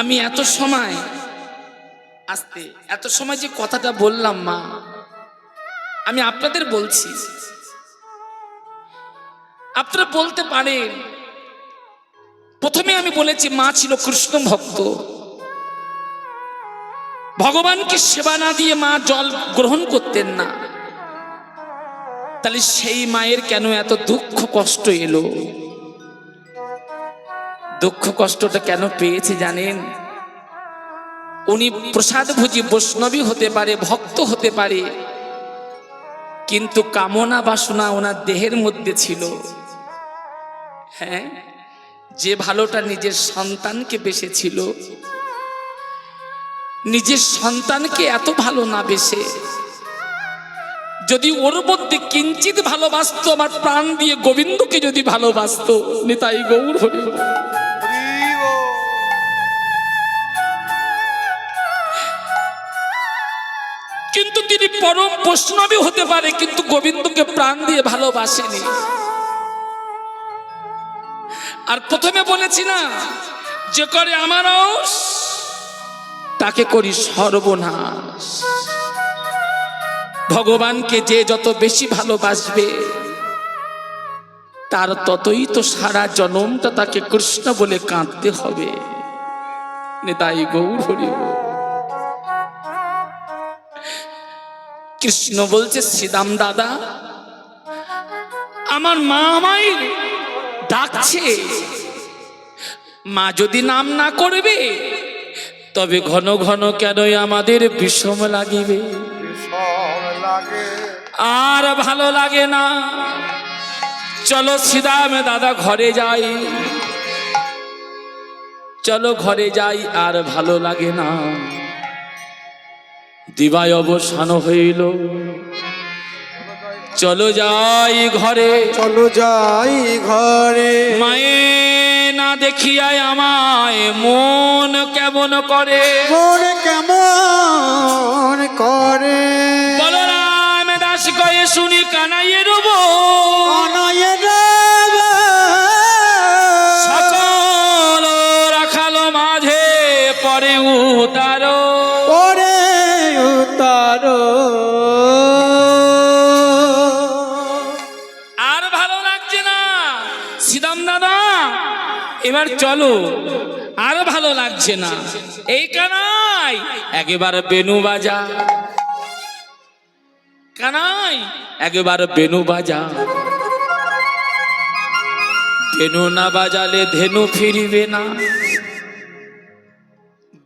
আমি এত সময় যে কথাটা বললাম মা, আমি আপনাদের বলছি, আপনারা বলতে পারেন প্রথমে আমি বলেছি মা ছিল কৃষ্ণ ভক্ত, ভগবানকে সেবা না দিয়ে মা জল গ্রহণ করতেন না। তাহলে সেই মায়ের কেন এত দুঃখ কষ্ট এলো? দুঃখ কষ্টটা কেন পেয়েছে জানেন? উনি প্রসাদভোজী বৈষ্ণবী হতে পারে, ভক্ত হতে পারে, কিন্তু কামনা বাসনা ওনার দেহের মধ্যে ছিল। হ্যাঁ, যে ভালোটা নিজের সন্তানকে বেসেছিল, নিজের সন্তানকে এত ভালো না বেসে যদি ওর মধ্যে কিঞ্চিত ভালোবাসতো, আমার প্রাণ দিয়ে গোবিন্দকে যদি ভালোবাসতো, নিতাই গৌর হরি বল। কিন্তু তিনি পরম বৈষ্ণবী হতে পারে, কিন্তু গোবিন্দকে প্রাণ দিয়ে ভালোবাসেনি। আর প্রথমে বলেছি না, যে করে আমার আউস তাকে করি সর্বনাশ। ভগবানকে যে যত বেশি ভালোবাসবে, তার ততই তো সারা জনমটা তাকে কৃষ্ণ বলে কাঁদতে হবে। নিতাই গৌর হরি বল। কৃষ্ণ বলছে, শ্রীদাম দাদা, আমার মা আমায় ডাকছে, মা যদি নাম না করবে তবে ঘন ঘন কেনই আমাদের বিষম লাগিবে, আর ভালো লাগে না। চলো শ্রীদাম দাদা ঘরে যাই, চলো ঘরে যাই, আর ভালো লাগে না। দিবায় অবসান হইল, চলো যাই ঘরে, চলো যাই ঘরে। মায়ে না দেখিয়ায় আমায় মন কেমন করে, মন কেমন করে। বলরাম দাস কয়ে শুনি কানাইয়ের অনয়ের সকল রাখালো মাঝে পরে উতারো, পরে উতারো। আর ভালো লাগছে না শ্রীদাম দাদা, এবার চলো, আর ভালো লাগছে না। এই কানাই একেবারে বেনু বাজা, কানাই একেবারে বেনু বাজা। বেনু না বাজালে ধেনু ফিরিবে না।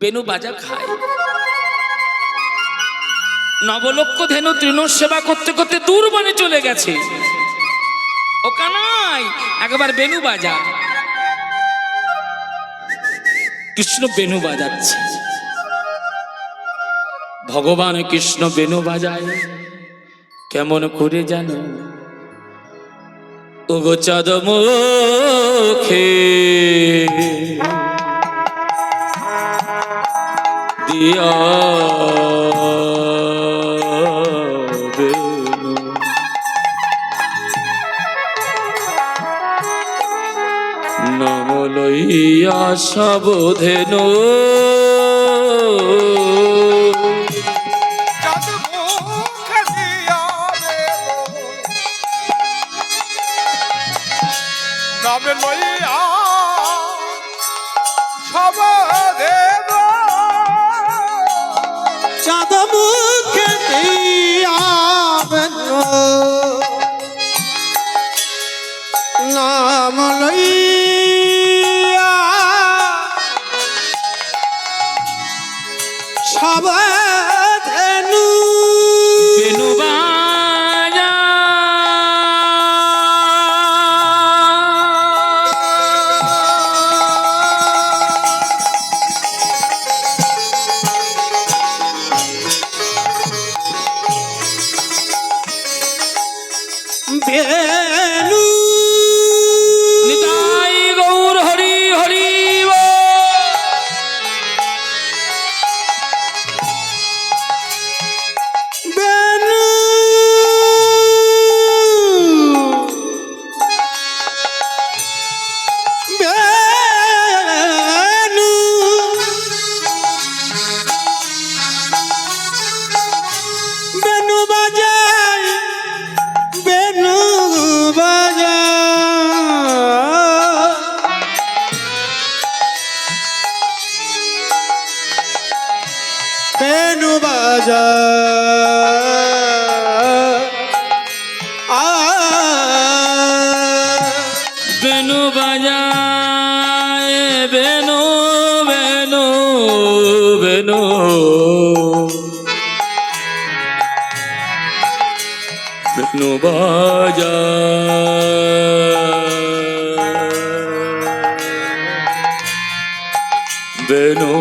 বেনু বাজা খায়। নবলক্ষ ধেনু তৃণ সেবা করতে করতে দূর বনে চলে গেছে। ও কানাই একবার বেনু বাজা। কৃষ্ণ বেনু বাজাচ্ছে, ভগবান কৃষ্ণ বেনু বাজায় কেমন করে জানো? ওগো চাঁদ মুখে দিয়া বেনু, নাম লইয়া সাবধেনু, নামে লইয়া সাবধেন, চাঁদ মুখে দিয়া বেনু, নাম লইয়া সাবধেনু। বেনু বাজা। বেনু নিতাই গৌর হরি হরি বল। বেনু বেনু বেনু বাজায় বেনু বেনু বেনু বেনু বাজায় বেনু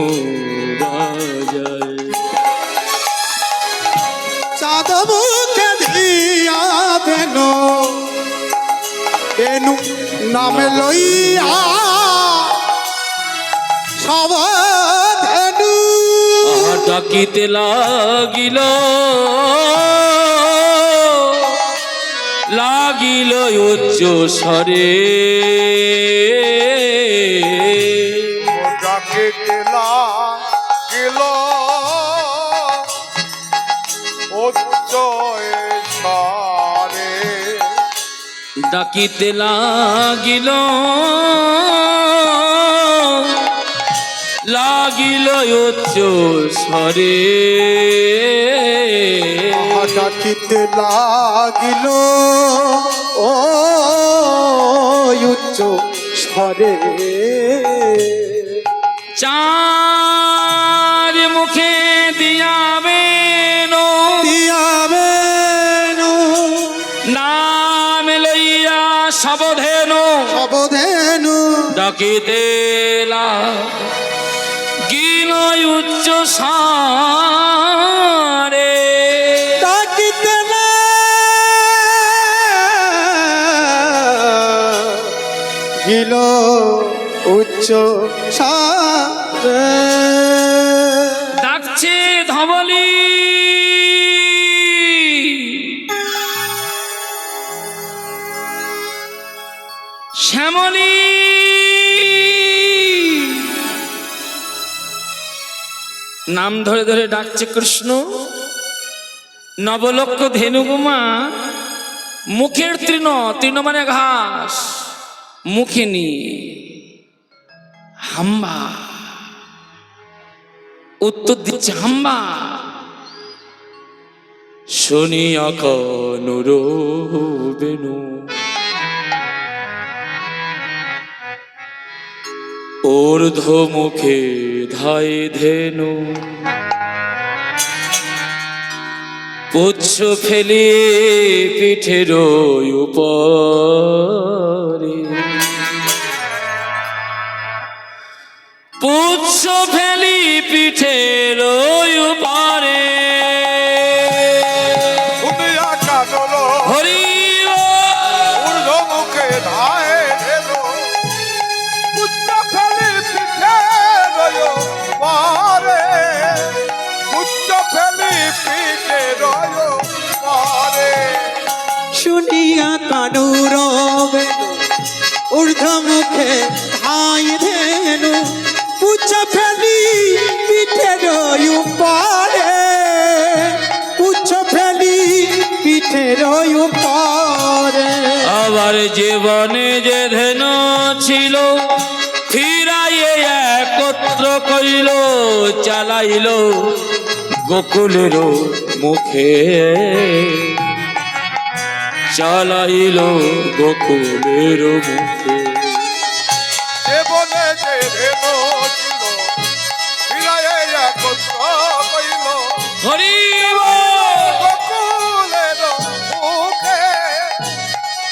বাজায় চাঁদ মুখে দিয়া বেনু বেনু নাম লইয়া সব ধেনু ডাকিতে লাগিল লাগিল উচ্চ স্বরে ডাকিতে লাগিল উচ্চ স্বরে ডাকিতে লাগিল লাগিল উচ্চ স্বরে ডাকিতে লাগিল ও উচ্চ স্বরে চার মুখে দিয়াবেন দিয়া বেনু নাম লইয়া সবধেন সব ধেনু ডাকিতে লাগিল উচ্চ স্বরে ডাকিতে লাগিল উচ্চ স্বরে ডাকছে ধবলি শ্যামলী নাম ধরে ধরে ডাকছে কৃষ্ণ নবলক্ষ ধেনুগুমা মুখের তৃণ তৃণ মানে ঘাস মুখে নিয়ে হাম্বা উত্তর দিচ্ছে হাম্বা শুনিয়া কানুর বেনু ঊর্ধ্ব মুখে ধাই ধেনু পুচ্ছ ফেলিয়ে পিঠের উপরে পুচ্ছ ফেলি পিঠের উপরে শুনিয়া কানল হরি ঊর্ধ্ব মুখে ধায় ধেল উচ্চ ফেলি পিঠে রয় পারে উচ্চ ফেলি পিঠে রয় পারে শুনিয়া কানুর বেনু ঊর্ধ্ব মুখে ধাই ধেনু পুচ্ছ ফেলি পিঠের উপরে পুচ্ছ ফেলি পিঠের উপরে আবার জীবনে যে ধেন ছিল ফিরাইয়ে একত্র কইল চালাইল গোকুলের মুখে চালাইল গোকুলের মুখে জীবনে যে ধেন ছিল ফিরাইয়া একত্র কইল হরি গোকুলের মুখে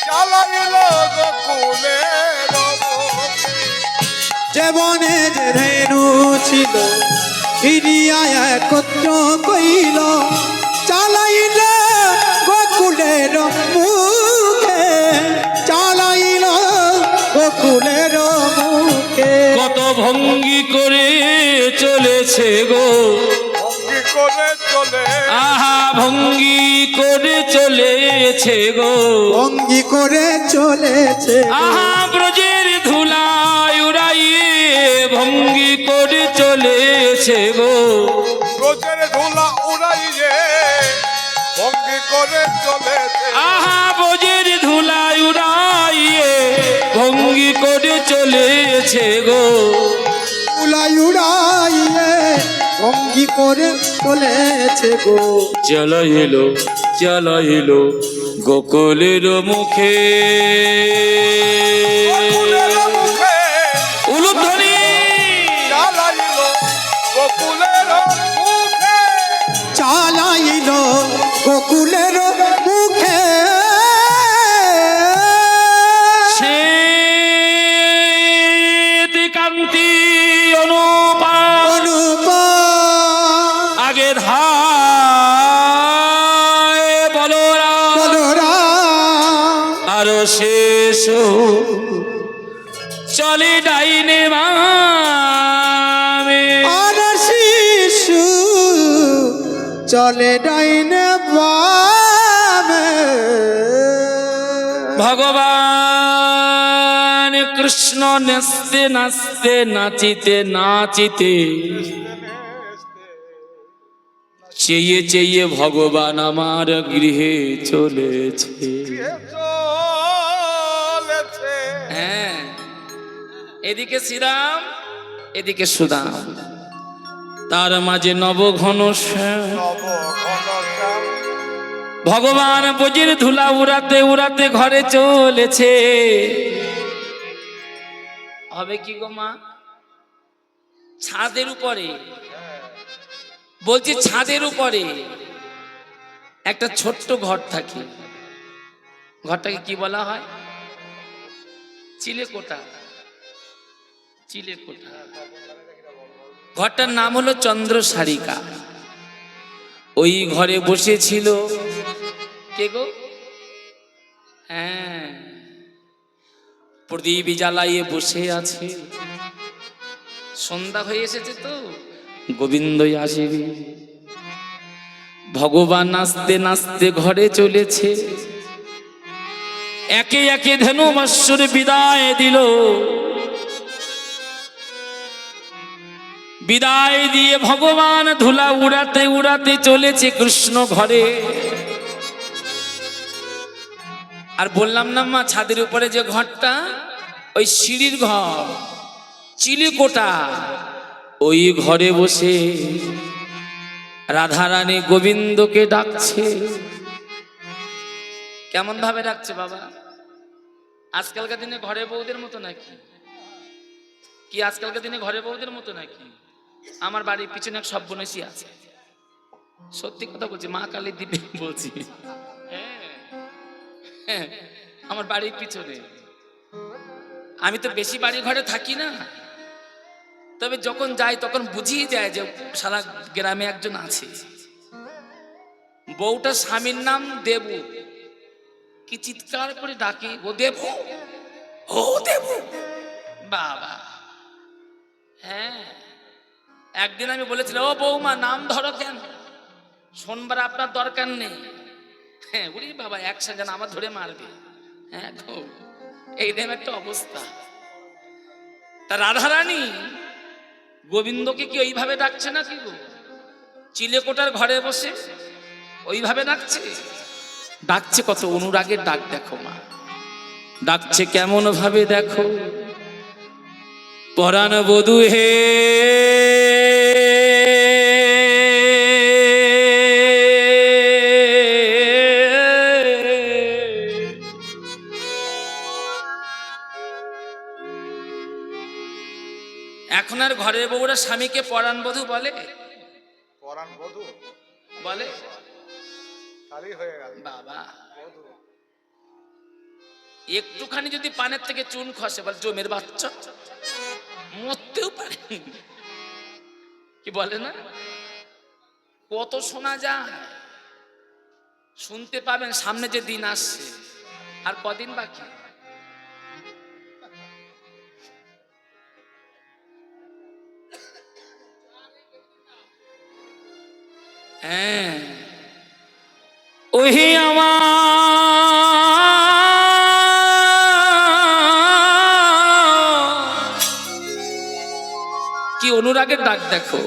চালাইল গোকুলের মুখে জীবনে যে ধেনু ছিল ফিরিয়া একত্র কইল চালাইল গোকুলের মুখে চালাইল গোকুলের মুখে কত ভঙ্গি করে চলেছে গো ভঙ্গি করে চলে আহা ভঙ্গি করে চলেছে গো ভঙ্গি করে চলেছে আহা ব্রজের ধুলায় উড়াইয়ে ভঙ্গি করে চলেছে গো রোজের ধুলা উড়াইয়ে ভঙ্গি করে চলেছে আহা ব্রজের ধুলায় উড়াইয়ে ভঙ্গি করে চলেছে গো উড়াইয়ে ভঙ্গি করে চলেছে গো। চালাইলো গোকুলের মুখে গোকুলের মুখে উলুধ্বনি চালাইল গোকুলের মুখে চালাইল গোকুলের মুখে সে দিকান্তি অনুপা অনুপা আগে ধায় বলরাম বলরাম আর শেষ চলে ডাইনে বামে আর শিশু চলে ডাইনে বামে। ভগবান কৃষ্ণ নাচতে নাচতে নাচিতে নাচিতে চেয়ে চেয়ে ভগবান আমার গৃহে চলেছে। চলেছে হ্যাঁ, এদিকে শ্রীরাম এদিকে সুদাম, তার মাঝে নবঘন শ্যাম। নব ঘনশ্যাম ভগবান বজির ধুলা উড়াতে উড়াতে ঘরে চলেছে। হবে কি গো মা? ছাদের উপরে, বলছি ছাদের উপরে একটা ছোট্ট ঘর থাকে। ঘরটাকে কি বলা হয়? চিলেকোঠা। চিলেকোঠা। ঘরটার নাম হলো চন্দ্রসারিকা। ওই ঘরে বসেছিল কে গো? হ্যাঁ, প্রদীপ জ্বালাইয়ে বসে আছে। সন্ধ্যা হয়ে এসেছে তো গোবিন্দই আসবে। ভগবান নাচতে নাচতে ঘরে চলেছে। একে একে ধেনু মৎস্যর বিদায় দিল। বিদায় দিয়ে ভগবান ধুলা উড়াতে উড়াতে চলেছে কৃষ্ণ ঘরে। আর বললাম না মা, ছাদের উপরে যে ঘরটা, ওই সিঁড়ির ঘর, চিলেকোঠা। ওই ঘরে বসে রাধারানী গোবিন্দকে ডাকছে। কেমন ভাবে ডাকছে বাবা? আজকালকার দিনে ঘরে বউদের মতো নাকি? কি আজকালকার দিনে ঘরে বউদের মতো নাকি? আমার বাড়ির পিছনে এক সব্যনেশী আছে, সত্যি কথা বলছি, মা কালী দিবে বলছি। হ্যাঁ, আমার বাড়ির পিছনে। আমি তো বেশি বাড়ি ঘরে থাকি না, তবে যখন যাই তখন বুঝিয়ে যায় যে সারা গ্রামে একজন আছে। বউটা স্বামীর নাম দেবু, কি চিৎকার করে ডাকে, ও দেবু, ও দেবু বাবা। হ্যাঁ, একদিন আমি বলেছিলাম, ও বৌমা নাম ধরো কেন, শোনবার আপনার দরকার নেই। হ্যাঁ, উরি বাবা, একসঙ্গে আমার ধরে মারবে। হ্যাঁ গো, এইরকম একটা অবস্থা। তা রাধারানী গোবিন্দকে কি ওইভাবে ডাকছে না কি গো? চিলেকোঠার ঘরে বসে ওইভাবে ডাকছে? ডাকছে কত অনুরাগের ডাক দেখো মা, ডাকছে কেমন ভাবে দেখো। পরাণ বধূ হে এখন আর ঘরের বউরা স্বামীকে পরাণ বধূ বলে? পরাণ বধূ বলে খালি হয়ে গেল বাবা। বধূ। একটুখানি যদি পানের থেকে চুন খসে বলে জমের বাচ্চা, মরতেও পারে। কি বলে না, কত শোনা যায়। শুনতে পাবেন সামনে যে দিন আসছে, আর কদিন বাকি। হ্যাঁ, ওহি আমার কি অনুরাগের ডাক দেখো।